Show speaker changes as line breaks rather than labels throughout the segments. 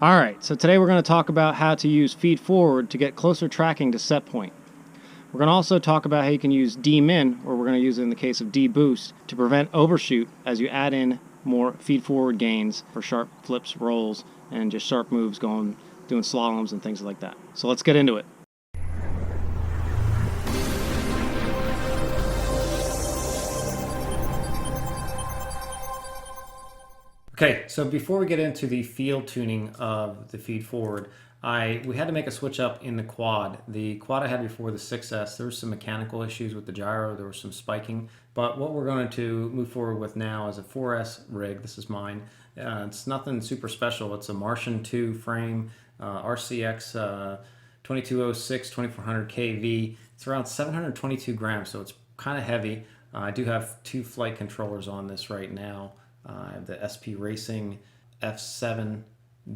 Alright, so today we're going to talk about how to use FeedForward to get closer tracking to set point. We're going to also talk about how you can use D-min, or we're going to use it in the case of D-boost, to prevent overshoot as you add in more feed-forward gains for sharp flips, rolls, and just sharp moves doing slaloms and things like that. So let's get into it.
Okay, so before we get into the field tuning of the feed forward, we had to make a switch up in the quad. The quad I had before, the 6S, there were some mechanical issues with the gyro, there was some spiking, but what we're going to move forward with now is a 4S rig. This is mine. It's nothing super special. It's a Martian 2 frame, RCX 2206 2400 kV. It's around 722 grams, so it's kind of heavy. I do have two flight controllers on this right now. I have the SP Racing F7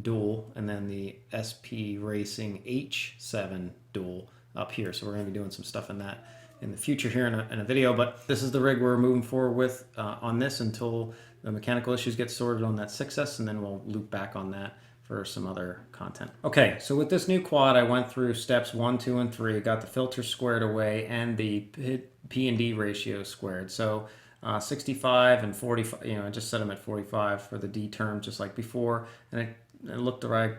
dual and then the SP Racing H7 dual up here. So we're going to be doing some stuff in that in the future here in a video. But this is the rig we're moving forward with on this until the mechanical issues get sorted on that 6S, and then we'll loop back on that for some other content. Okay, so with this new quad, I went through steps 1, 2, and 3. Got the filter squared away and the P&D ratio squared. So 65 and 45, I just set them at 45 for the D term just like before, and it looked right.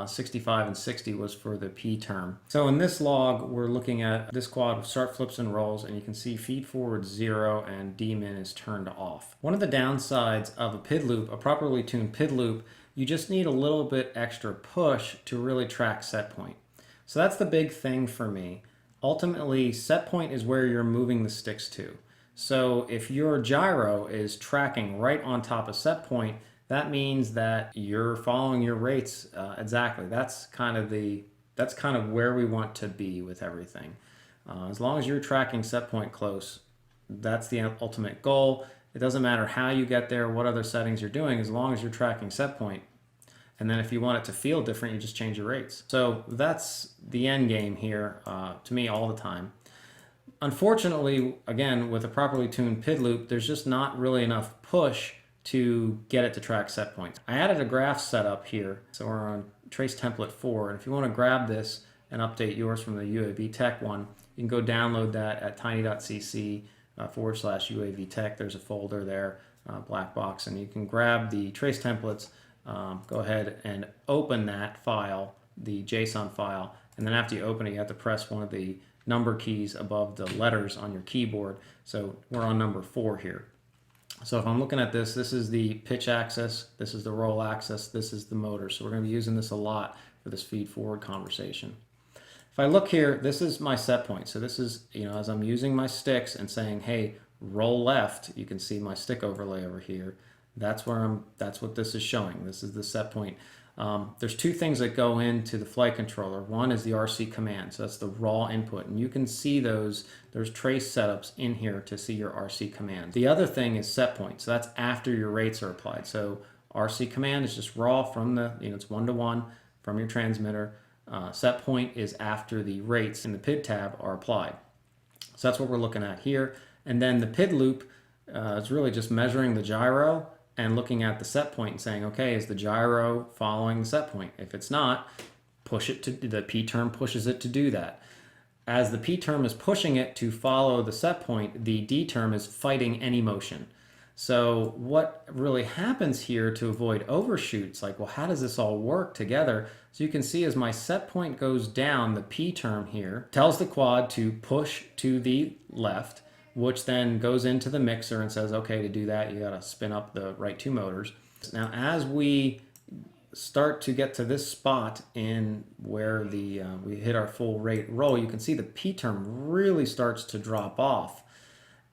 65 and 60 was for the P term. So in this log, we're looking at this quad with sharp flips and rolls, and you can see feed forward 0 and D-min is turned off. One of the downsides of a PID loop, a properly tuned PID loop, you just need a little bit extra push to really track set point. So that's the big thing for me. Ultimately, set point is where you're moving the sticks to. So if your gyro is tracking right on top of set point, that means that you're following your rates exactly. That's kind of where we want to be with everything. As long as you're tracking set point close, that's the ultimate goal. It doesn't matter how you get there, what other settings you're doing, as long as you're tracking set point. And then if you want it to feel different, you just change your rates. So that's the end game here to me all the time. Unfortunately, again, with a properly tuned PID loop, there's just not really enough push to get it to track set points. I added a graph setup here, so we're on trace template 4, and if you want to grab this and update yours from the uavtech one, you can go download that at tiny.cc /uavtech. There's a folder there, blackbox, and you can grab the trace templates, go ahead and open that file, the JSON file, and then after you open it, you have to press one of the number keys above the letters on your keyboard. So we're on number 4 here. So if I'm looking at this, this is the pitch axis, this is the roll axis, this is the motor. So we're going to be using this a lot for this feed forward conversation. If I look here, this is my set point. So this is, as I'm using my sticks and saying, hey, roll left, you can see my stick overlay over here. That's what this is showing. This is the set point. There's two things that go into the flight controller. One is the RC command, so that's the raw input, and you can see there's trace setups in here to see your RC command. The other thing is set point, so that's after your rates are applied. So RC command is just raw from the, it's 1-to-1 from your transmitter. Set point is after the rates in the PID tab are applied. So that's what we're looking at here. And then the PID loop is really just measuring the gyro and looking at the set point and saying, okay, is the gyro following the set point? If it's not, the P term pushes it to do that. As the P term is pushing it to follow the set point, the D term is fighting any motion. So what really happens here to avoid overshoots, like, well, how does this all work together? So you can see as my set point goes down, the P term here tells the quad to push to the left, which then goes into the mixer and says, okay, to do that, you got to spin up the right two motors. Now, as we start to get to this spot in where we hit our full rate roll, you can see the P term really starts to drop off.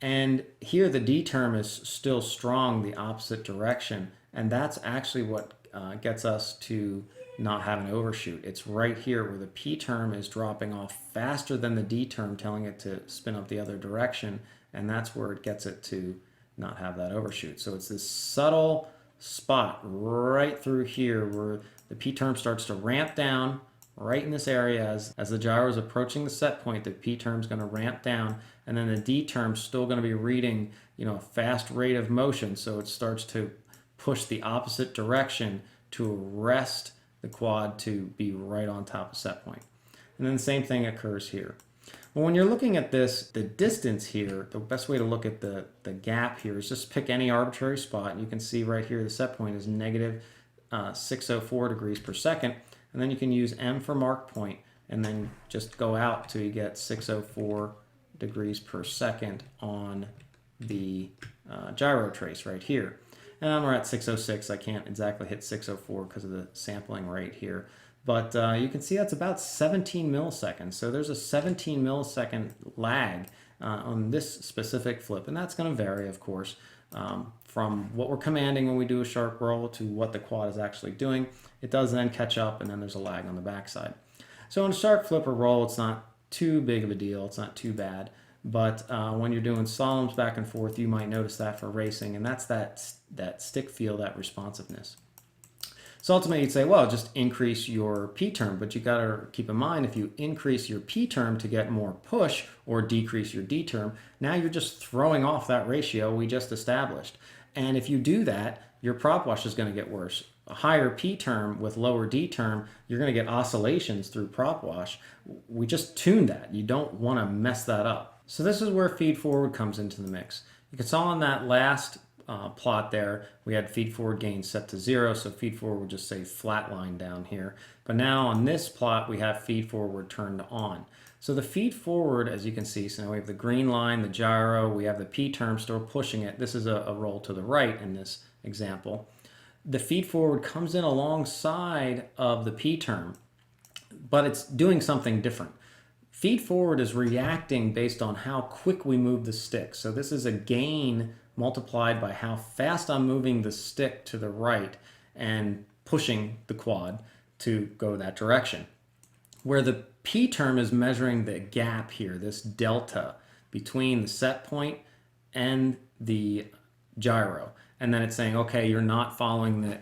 And here the D term is still strong, the opposite direction. And that's actually what gets us to not have an overshoot. It's right here where the P term is dropping off faster than the D term, telling it to spin up the other direction, and that's where it gets it to not have that overshoot. So it's this subtle spot right through here where the P term starts to ramp down right in this area. As the gyro is approaching the set point, the P term is going to ramp down, and then the D term is still going to be reading a fast rate of motion, so it starts to push the opposite direction to arrest the quad to be right on top of set point. And then the same thing occurs here. Well, when you're looking at this, the distance here, the best way to look at the gap here is just pick any arbitrary spot. And you can see right here the set point is negative 604 degrees per second. And then you can use M for mark point and then just go out till you get 604 degrees per second on the gyro trace right here. And we're at 606. I can't exactly hit 604 because of the sampling rate here. But you can see that's about 17 milliseconds. So there's a 17 millisecond lag on this specific flip. And that's going to vary, of course, from what we're commanding when we do a sharp roll to what the quad is actually doing. It does then catch up, and then there's a lag on the backside. So in a sharp flip or roll, it's not too big of a deal. It's not too bad. But when you're doing slaloms back and forth, you might notice that for racing. And that's that stick feel, that responsiveness. So ultimately you'd say, well, just increase your P term, but you got to keep in mind if you increase your P term to get more push or decrease your D term, now you're just throwing off that ratio we just established. And if you do that, your prop wash is going to get worse. A higher P term with lower D term, you're going to get oscillations through prop wash. We just tuned that. You don't want to mess that up. So this is where feed forward comes into the mix. You can saw on that last plot there, we had feed forward gain set to 0, so feed forward would just say flat line down here. But now on this plot, we have feed forward turned on. So the feed forward, as you can see, so now we have the green line, the gyro, we have the P term still pushing it. This is a roll to the right in this example. The feed forward comes in alongside of the P term, but it's doing something different. Feed forward is reacting based on how quick we move the stick. So this is a gain multiplied by how fast I'm moving the stick to the right and pushing the quad to go that direction. Where the P term is measuring the gap here, this delta between the set point and the gyro. And then it's saying, okay, you're not following the,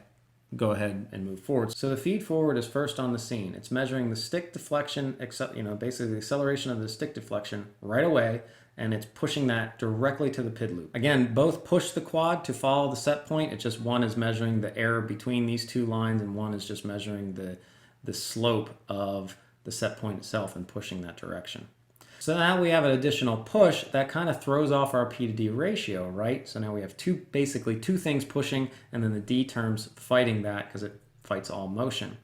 go ahead and move forward. So the feed forward is first on the scene. It's measuring the stick deflection, basically the acceleration of the stick deflection right away, and it's pushing that directly to the PID loop. Again, both push the quad to follow the set point. It's just one is measuring the error between these two lines and one is just measuring the slope of the set point itself and pushing that direction. So now we have an additional push that kind of throws off our P to D ratio, right? So now we have basically two things pushing and then the D terms fighting that because it fights all motion.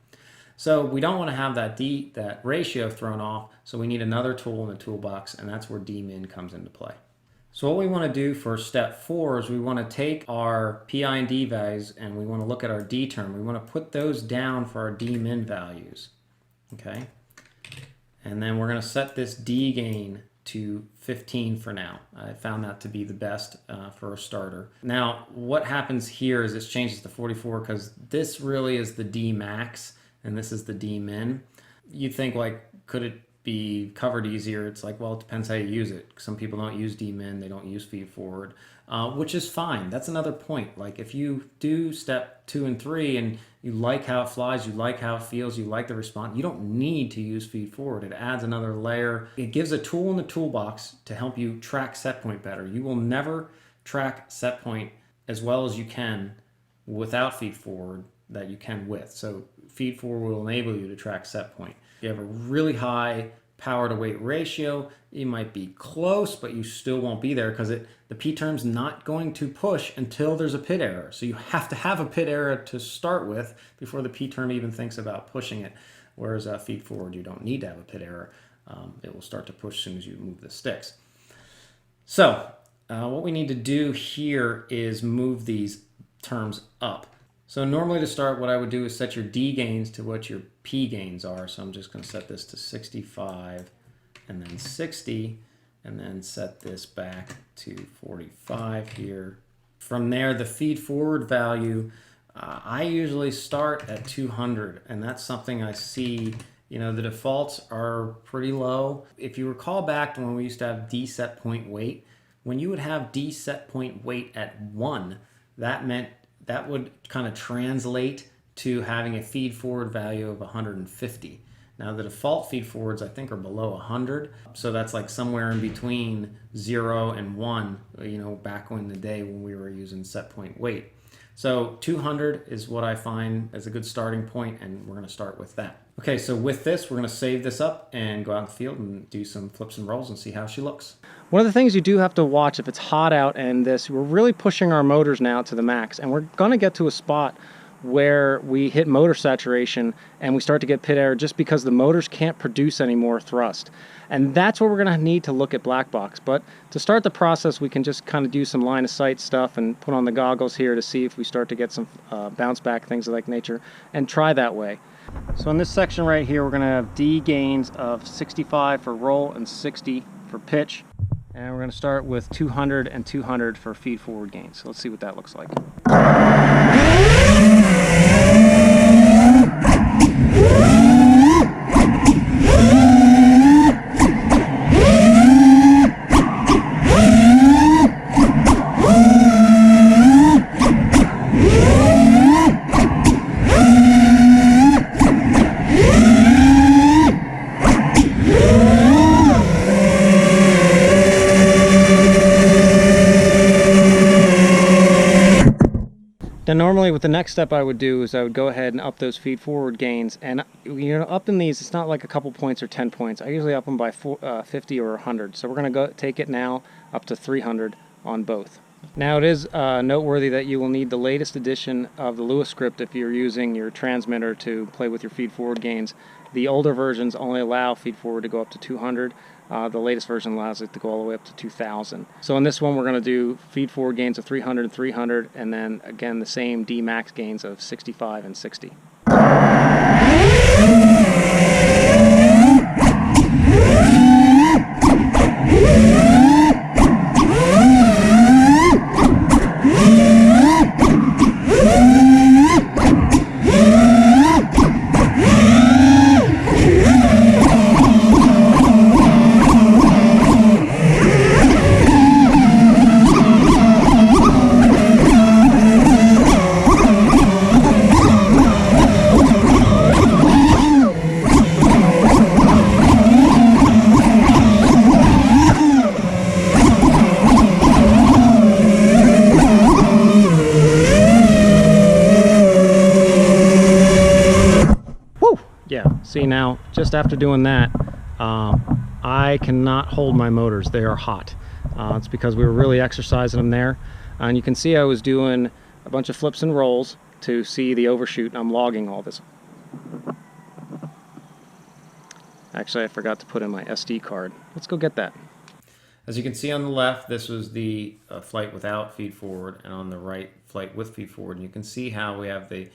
So we don't want to have that ratio thrown off, so we need another tool in the toolbox, and that's where D-min comes into play. So what we want to do for step 4 is we want to take our PI and D values and we want to look at our D term. We want to put those down for our D-min values, okay? And then we're going to set this D gain to 15 for now. I found that to be the best for a starter. Now, what happens here is this changes to 44 because this really is the D max and this is the D min. You'd think, like, could it be covered easier? It's like, well, it depends how you use it. Some people don't use D min, they don't use feed forward, which is fine. That's another point. Like, if you do step 2 and 3 and you like how it flies, you like how it feels, you like the response, you don't need to use feed forward. It adds another layer. It gives a tool in the toolbox to help you track set point better. You will never track set point as well as you can without feed forward that you can with. So feed forward will enable you to track set point. If you have a really high power to weight ratio, you might be close, but you still won't be there because the P term's not going to push until there's a PID error. So you have to have a PID error to start with before the P term even thinks about pushing it. Whereas feed forward, you don't need to have a PID error. It will start to push as soon as you move the sticks. So what we need to do here is move these terms up. So normally to start, what I would do is set your D gains to what your P gains are. So I'm just going to set this to 65 and then 60 and then set this back to 45 here. From there, the feed forward value, I usually start at 200, and that's something I see, the defaults are pretty low. If you recall back to when we used to have D set point weight, when you would have D set point weight at 1, that meant that would kind of translate to having a feed forward value of 150. Now the default feed forwards I think are below 100, so that's like somewhere in between 0 and 1, back in the day when we were using set point weight. So 200 is what I find as a good starting point, and we're going to start with that. Okay, so with this, we're going to save this up and go out in the field and do some flips and rolls and see how she looks.
One of the things you do have to watch if it's hot out and we're really pushing our motors now to the max, and we're going to get to a spot where we hit motor saturation and we start to get pit error just because the motors can't produce any more thrust. And that's where we're going to need to look at blackbox. But to start the process, we can just kind of do some line of sight stuff and put on the goggles here to see if we start to get some bounce back, things of that nature, and try that way. So in this section right here, we're going to have D gains of 65 for roll and 60 for pitch. And we're going to start with 200 and 200 for feed forward gains. So let's see what that looks like. Now normally with the next step I would do is I would go ahead and up those feed forward gains, and up in these it's not like a couple points or 10 points. I usually up them by 50 or 100. So we're going to go take it now up to 300 on both. Now it is noteworthy that you will need the latest edition of the Lewis script if you're using your transmitter to play with your feed forward gains. The older versions only allow feed forward to go up to 200. The latest version allows it to go all the way up to 2,000. So in this one we're going to do feed forward gains of 300 and 300, and then again the same D max gains of 65 and 60. See, now just after doing that, I cannot hold my motors. They are hot. It's because we were really exercising them there, and you can see I was doing a bunch of flips and rolls to see the overshoot, and I'm logging all this. Actually, I forgot to put in my SD card. Let's go get that.
As you can see on the left, this was the flight without feed forward, and on the right, flight with feed forward. And you can see how we have the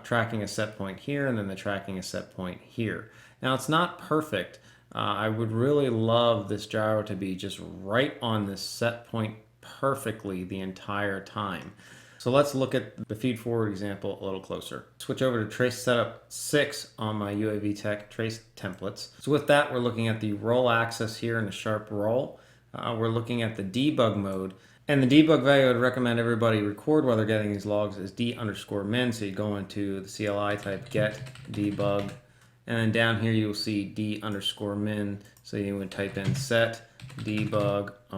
tracking a set point here, and then the tracking a set point here. Now it's not perfect. I would really love this gyro to be just right on this set point perfectly the entire time. So let's look at the feed forward example a little closer. Switch over to trace setup 6 on my uavtech trace templates. So with that, we're looking at the roll axis here in the sharp roll. We're looking at the debug mode. And the debug value I'd recommend everybody record while they're getting these logs is d_min. So you go into the CLI, type get debug, and then down here you'll see d_min. So you would type in set debug_mode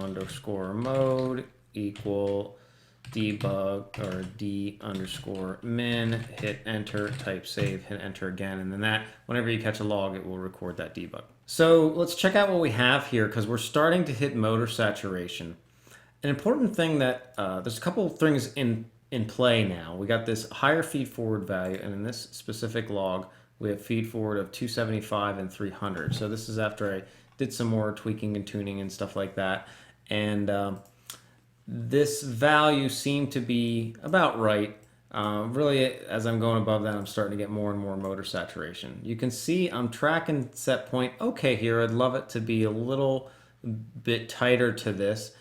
equal debug or d_min, hit enter, type save, hit enter again, and then that, whenever you catch a log, it will record that debug. So let's check out what we have here, because we're starting to hit motor saturation. An important thing that there's a couple of things in play now. We got this higher feed forward value, and in this specific log we have feed forward of 275 and 300. So this is after I did some more tweaking and tuning and stuff like that, and this value seemed to be about right. Really, as I'm going above that, I'm starting to get more and more motor saturation. You can see I'm tracking set point okay here. I'd love it to be a little bit tighter to this.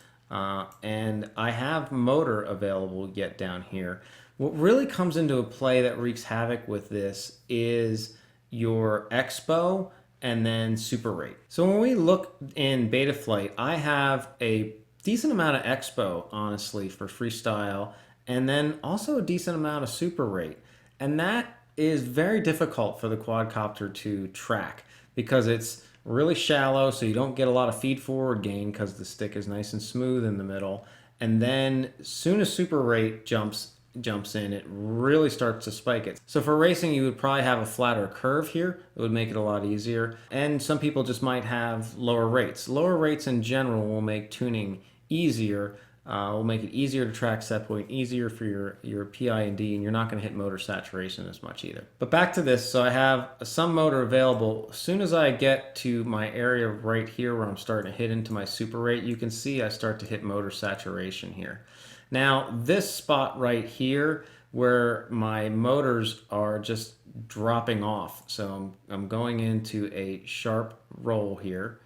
And I have motor available yet down here. What really comes into a play that wreaks havoc with this is your Expo and then super rate. So when we look in beta flight, I have a decent amount of Expo, honestly, for freestyle, and then also a decent amount of super rate. And that is very difficult for the quadcopter to track because it's really shallow, so you don't get a lot of feed forward gain because the stick is nice and smooth in the middle. And then as soon as super rate jumps jumps in, it really starts to spike it. So for racing, you would probably have a flatter curve here. It would make it a lot easier. And some people just might have lower rates. Lower rates in general will make tuning easier. Will make it easier to track set point, easier for your PID, and you're not going to hit motor saturation as much either. But back to this, so I have some motor available. As soon as I get to my area right here where I'm starting to hit into my super rate, you can see I start to hit motor saturation here. Now this spot right here where my motors are just dropping off, so I'm going into a sharp roll here,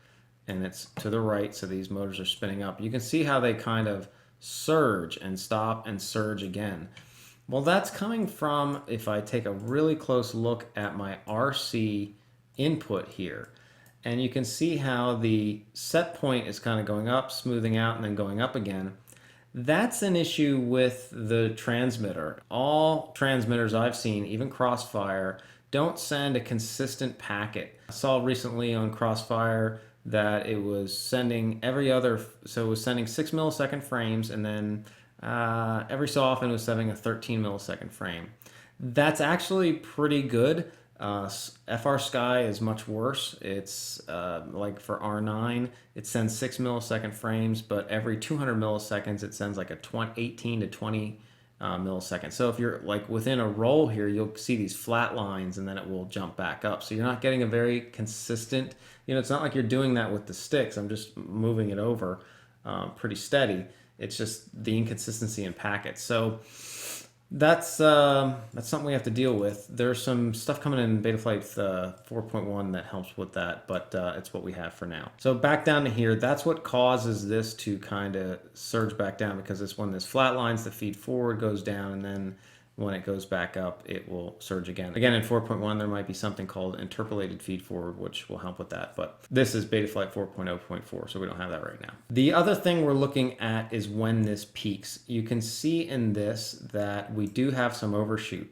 and it's to the right, so these motors are spinning up. You can see how they kind of surge and stop and surge again. Well, that's coming from, if I take a really close look at my RC input here, and you can see how the set point is kind of going up, smoothing out, and then going up again. That's an issue with the transmitter. All transmitters I've seen, even Crossfire, don't send a consistent packet. I saw recently on Crossfire that it was sending so it was sending 6 millisecond frames, and then every so often it was sending a 13 millisecond frame. That's actually pretty good. FR Sky is much worse. It's like for R9, it sends 6 millisecond frames, but every 200 milliseconds it sends like a 18 to 20 milliseconds. So if you're like within a roll here, you'll see these flat lines and then it will jump back up. So you're not getting a very consistent, it's not like you're doing that with the sticks. I'm just moving it over pretty steady. It's just the inconsistency in packets. So that's something we have to deal with. There's some stuff coming in Betaflight 4.1 that helps with that, but it's what we have for now. So back down to here, that's what causes this to kind of surge back down, because it's when this flat lines, the feed forward goes down, and then when it goes back up, it will surge again. Again, in 4.1, there might be something called interpolated feed forward, which will help with that. But this is Betaflight 4.0.4, so we don't have that right now. The other thing we're looking at is when this peaks. You can see in this that we do have some overshoot.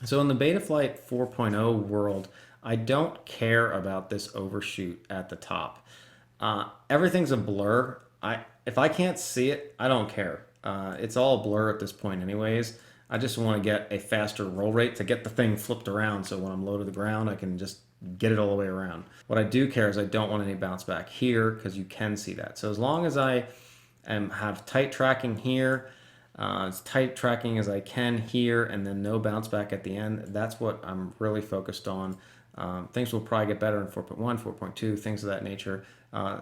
So in the Betaflight 4.0 world, I don't care about this overshoot at the top. Everything's a blur. If I can't see it, I don't care. It's all a blur at this point anyways. I just want to get a faster roll rate to get the thing flipped around, so when I'm low to the ground, I can just get it all the way around. What I do care is I don't want any bounce back here, because you can see that. So as long as I have tight tracking here, as tight tracking as I can here, and then no bounce back at the end, that's what I'm really focused on. Things will probably get better in 4.1, 4.2, things of that nature.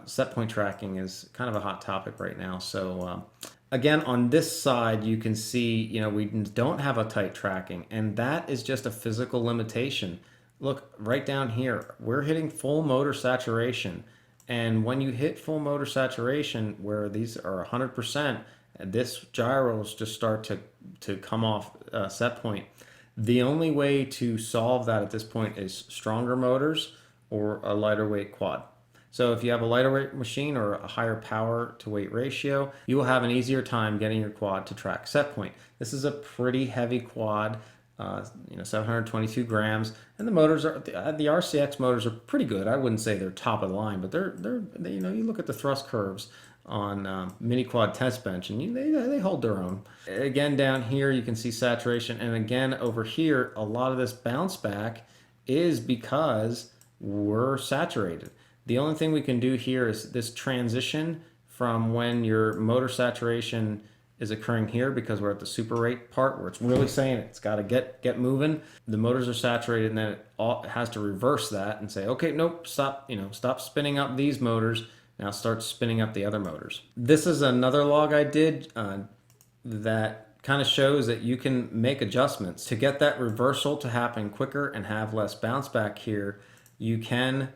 Set point tracking is kind of a hot topic right now. So again, on this side, you can see, we don't have a tight tracking, and that is just a physical limitation. Look, right down here, we're hitting full motor saturation. And when you hit full motor saturation, where these are 100%, this gyros just start to come off set point. The only way to solve that at this point is stronger motors or a lighter weight quad. So if you have a lighter weight machine or a higher power to weight ratio, you will have an easier time getting your quad to track set point. This is a pretty heavy quad, 722 grams, and the motors are the RCX motors are pretty good. I wouldn't say they're top of the line, but they're you look at the thrust curves on mini quad test bench, and they hold their own. Again, down here you can see saturation, and again over here, a lot of this bounce back is because we're saturated. The only thing we can do here is this transition from when your motor saturation is occurring here, because we're at the super rate part where it's really saying it's got to get moving. The motors are saturated, and then it has to reverse that and say, okay, nope, stop spinning up these motors. Now start spinning up the other motors. This is another log I did that kind of shows that you can make adjustments to get that reversal to happen quicker and have less bounce back here. You can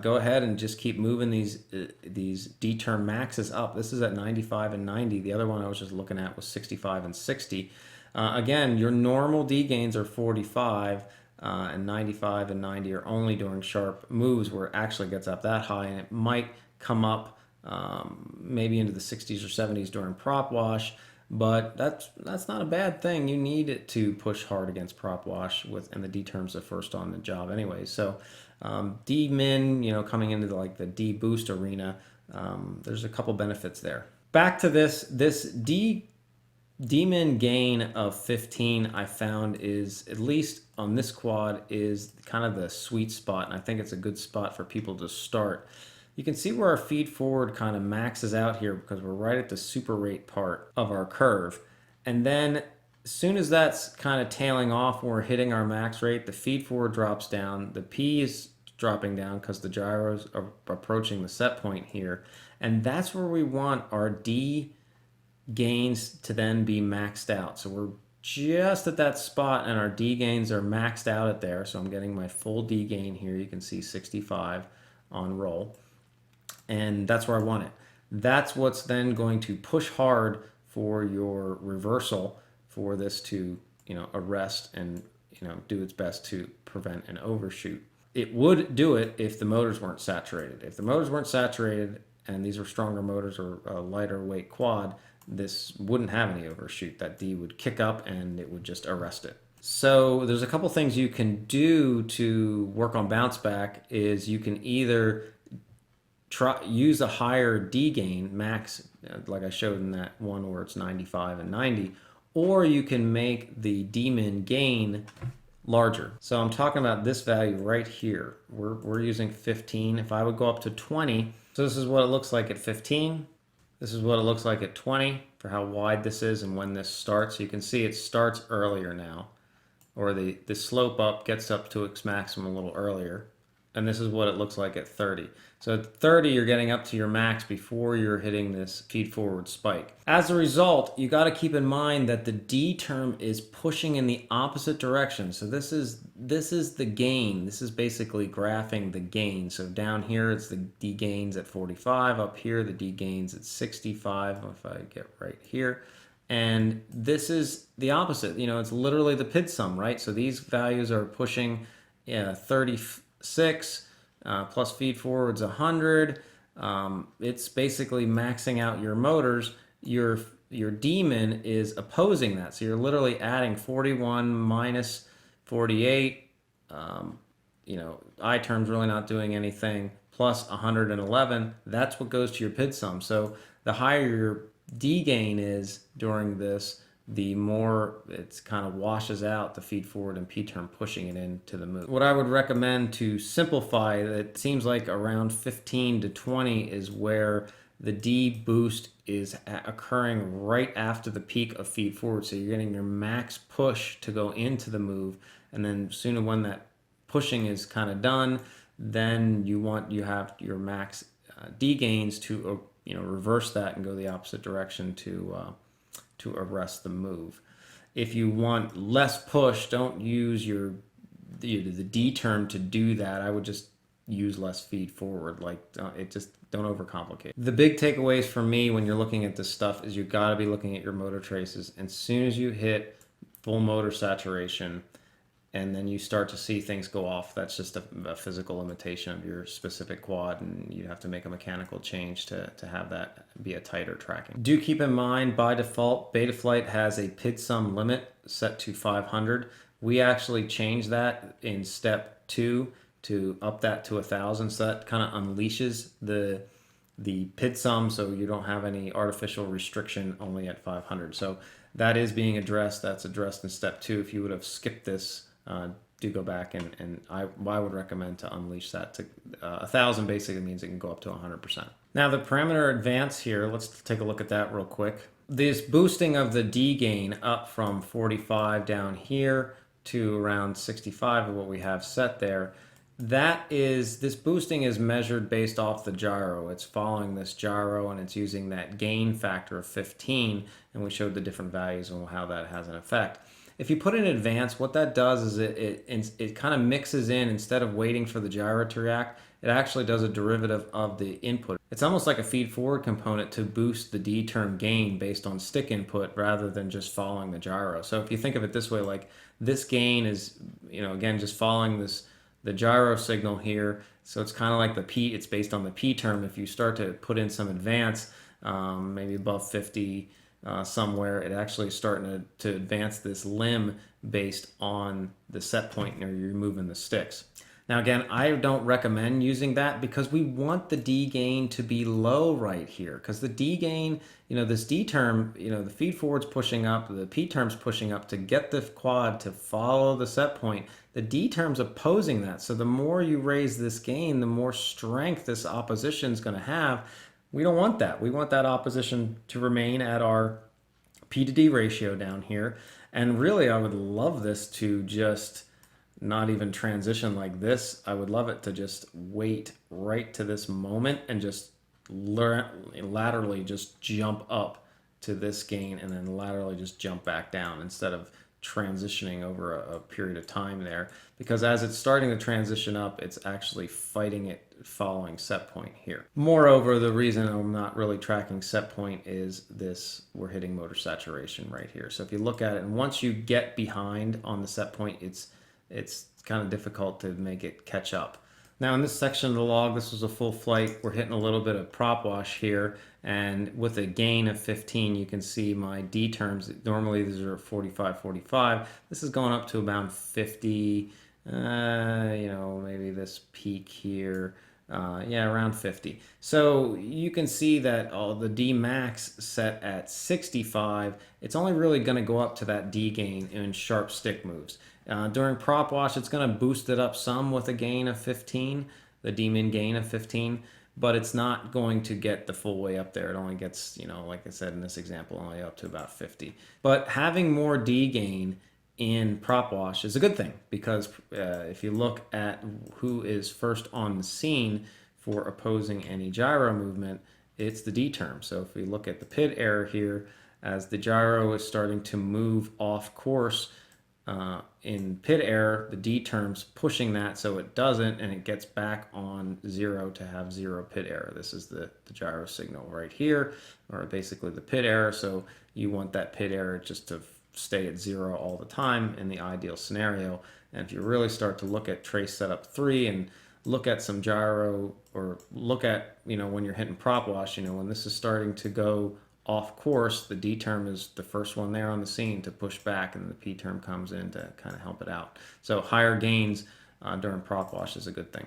go ahead and just keep moving these D-term maxes up. This is at 95 and 90. The other one I was just looking at was 65 and 60. Again, your normal D-gains are 45, and 95 and 90 are only during sharp moves where it actually gets up that high, and it might come up maybe into the 60s or 70s during prop wash, but that's not a bad thing. You need it to push hard against prop wash and the D terms are first on the job anyway. So D min, coming into the D boost arena, there's a couple benefits there. Back to this D D-min gain of 15 I found is, at least on this quad, is kind of the sweet spot, and I think it's a good spot for people to start. You can see where our feed forward kind of maxes out here because we're right at the super rate part of our curve. And then as soon as that's kind of tailing off when we're hitting our max rate, the feed forward drops down, the P is dropping down because the gyros are approaching the set point here. And that's where we want our D gains to then be maxed out. So we're just at that spot and our D gains are maxed out at there. So I'm getting my full D gain here. You can see 65 on roll. And that's where I want it. That's what's then going to push hard for your reversal for this to, arrest and, do its best to prevent an overshoot. It would do it if the motors weren't saturated. If the motors weren't saturated and these were stronger motors or a lighter weight quad, this wouldn't have any overshoot. That D would kick up and it would just arrest it. So there's a couple things you can do to work on bounce back. Is you can either use a higher D gain, max, like I showed in that one where it's 95 and 90, or you can make the D-min gain larger. So I'm talking about this value right here. We're using 15. If I would go up to 20, so this is what it looks like at 15. This is what it looks like at 20 for how wide this is and when this starts. You can see it starts earlier now, or the slope up gets up to its maximum a little earlier. And this is what it looks like at 30. So at 30, you're getting up to your max before you're hitting this feed forward spike. As a result, you got to keep in mind that the D term is pushing in the opposite direction. So this is the gain. This is basically graphing the gain. So down here, it's the D gains at 45. Up here, the D gains at 65, if I get right here. And this is the opposite. It's literally the PID sum, right? So these values are pushing 36 plus feed forward's 100. It's basically maxing out your motors. Your D-min is opposing that. So you're literally adding 41 minus 48. I term's really not doing anything, plus 111. That's what goes to your PID sum. So the higher your D gain is during this, the more it's kind of washes out the feed forward and P term, pushing it into the move. What I would recommend to simplify, it seems like around 15 to 20 is where the D boost is occurring right after the peak of feed forward. So you're getting your max push to go into the move. And then soon when that pushing is kind of done, then you have your max D gains to reverse that and go the opposite direction to arrest the move. If you want less push, don't use the D term to do that. I would just use less feed forward. Don't overcomplicate. The big takeaways for me when you're looking at this stuff is you got to be looking at your motor traces. And as soon as you hit full motor saturation, and then you start to see things go off, that's just a physical limitation of your specific quad, and you have to make a mechanical change to have that be a tighter tracking. Do keep in mind, by default, Betaflight has a PID sum limit set to 500. We actually changed that in step 2 to up that to 1,000, so that kind of unleashes the PID sum, so you don't have any artificial restriction only at 500. So that is being addressed. That's addressed in step 2. If you would have skipped this, do go back and I would recommend to unleash that to 1,000. Basically means it can go up to 100%. Now the parameter advance here, let's take a look at that real quick. This boosting of the D gain up from 45 down here to around 65 of what we have set there. This boosting is measured based off the gyro. It's following this gyro and it's using that gain factor of 15, and we showed the different values and how that has an effect. If you put in advance, what that does is it kind of mixes in, instead of waiting for the gyro to react, it actually does a derivative of the input. It's almost like a feed forward component to boost the D term gain based on stick input rather than just following the gyro. So if you think of it this way, like this gain is, again, just following the gyro signal here. So it's kind of like it's based on the P term. If you start to put in some advance, maybe above 50, somewhere, it actually is starting to advance this limb based on the set point where you're moving the sticks. Now again, I don't recommend using that because we want the D gain to be low right here, because the D gain, this D term, the feed forward's pushing up, the P term's pushing up to get the quad to follow the set point. The D term's opposing that. So the more you raise this gain, the more strength this opposition is going to have. We don't want that. We want that opposition to remain at our P to D ratio down here. And really, I would love this to just not even transition like this. I would love it to just wait right to this moment and just laterally just jump up to this gain and then laterally just jump back down instead of transitioning over a period of time there, because as it's starting to transition up, it's actually fighting it following set point here. Moreover, the reason I'm not really tracking set point is this, we're hitting motor saturation right here. So if you look at it, and once you get behind on the set point, it's kind of difficult to make it catch up. Now in this section of the log, this was a full flight. We're hitting a little bit of prop wash here, and with a gain of 15, you can see my D terms. Normally these are 45, 45. This is going up to about 50, maybe this peak here. Around 50. So you can see that the D max set at 65, it's only really going to go up to that D gain in sharp stick moves. During prop wash, it's going to boost it up some with a gain of 15, the D min gain of 15, but it's not going to get the full way up there. It only gets, like I said in this example, only up to about 50. But having more D gain in prop wash is a good thing, because if you look at who is first on the scene for opposing any gyro movement, it's the D term. So if we look at the PID error here, as the gyro is starting to move off course in PID error, the D term's pushing that so it doesn't, and it gets back on 0 to have 0 PID error. This is the gyro signal right here, or basically the PID error. So you want that PID error just to stay at 0 all the time in the ideal scenario. And if you really start to look at trace setup 3 and look at some gyro, or look at, when you're hitting prop wash, when this is starting to go off course, the D term is the first one there on the scene to push back, and the P term comes in to kind of help it out. So higher gains during prop wash is a good thing.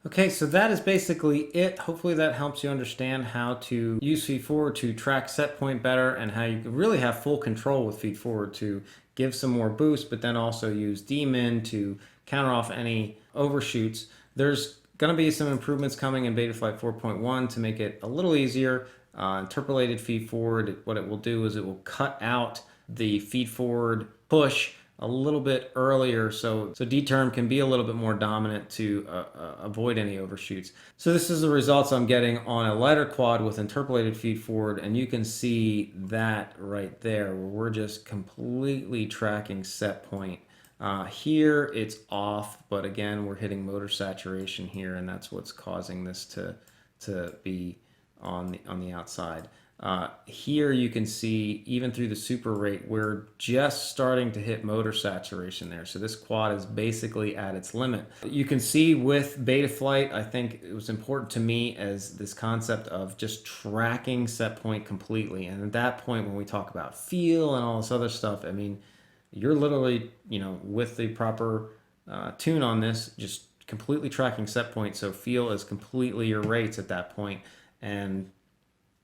Okay, so that is basically it. Hopefully that helps you understand how to use FeedForward to track set point better, and how you can really have full control with FeedForward to give some more boost, but then also use D-min to counter off any overshoots. There's going to be some improvements coming in Betaflight 4.1 to make it a little easier. Interpolated FeedForward, what it will do is it will cut out the FeedForward push a little bit earlier, so D-term can be a little bit more dominant to avoid any overshoots. So this is the results I'm getting on a lighter quad with interpolated FeedForward, and you can see that right there, where we're just completely tracking set point. Here it's off, but again, we're hitting motor saturation here, and that's what's causing this to be on the outside. Here you can see, even through the super rate, we're just starting to hit motor saturation there. So this quad is basically at its limit. You can see with Betaflight, I think it was important to me as this concept of just tracking set point completely. And at that point, when we talk about feel and all this other stuff, I mean, you're literally, with the proper tune on this, just completely tracking set point. So feel is completely your rates at that point. And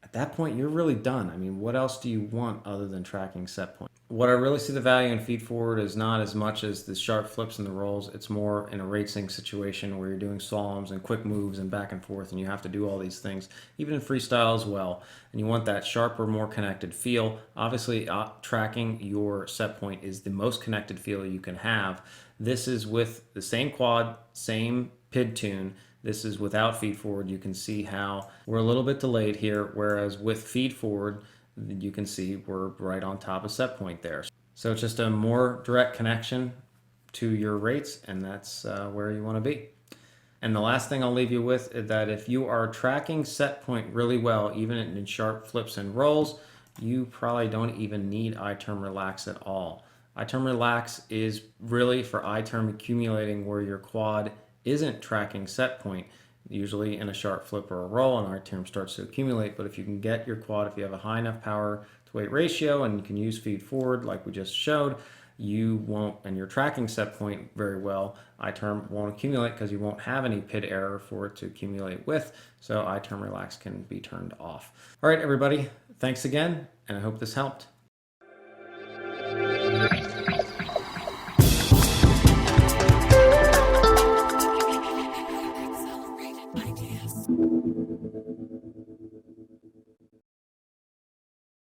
at that point, you're really done. I mean, what else do you want other than tracking set point? What I really see the value in FeedForward is not as much as the sharp flips and the rolls. It's more in a rate sync situation where you're doing slaloms and quick moves and back and forth, and you have to do all these things, even in freestyle as well. And you want that sharper, more connected feel. Obviously, tracking your set point is the most connected feel you can have. This is with the same quad, same PID tune. This is without FeedForward. You can see how we're a little bit delayed here, whereas with FeedForward, you can see we're right on top of set point there. So it's just a more direct connection to your rates, and that's where you want to be. And the last thing I'll leave you with is that if you are tracking set point really well, even in sharp flips and rolls, you probably don't even need I-term relax at all. I-term relax is really for I-term accumulating where your quad isn't tracking set point. Usually in a sharp flip or a roll, and I-term starts to accumulate. But if you can get your quad, if you have a high enough power to weight ratio and you can use FeedForward like we just showed, you won't, and you're tracking set point very well, iTerm won't accumulate because you won't have any PID error for it to accumulate with. So iTerm relax can be turned off. All right, everybody, thanks again, and I hope this helped.
Ideas.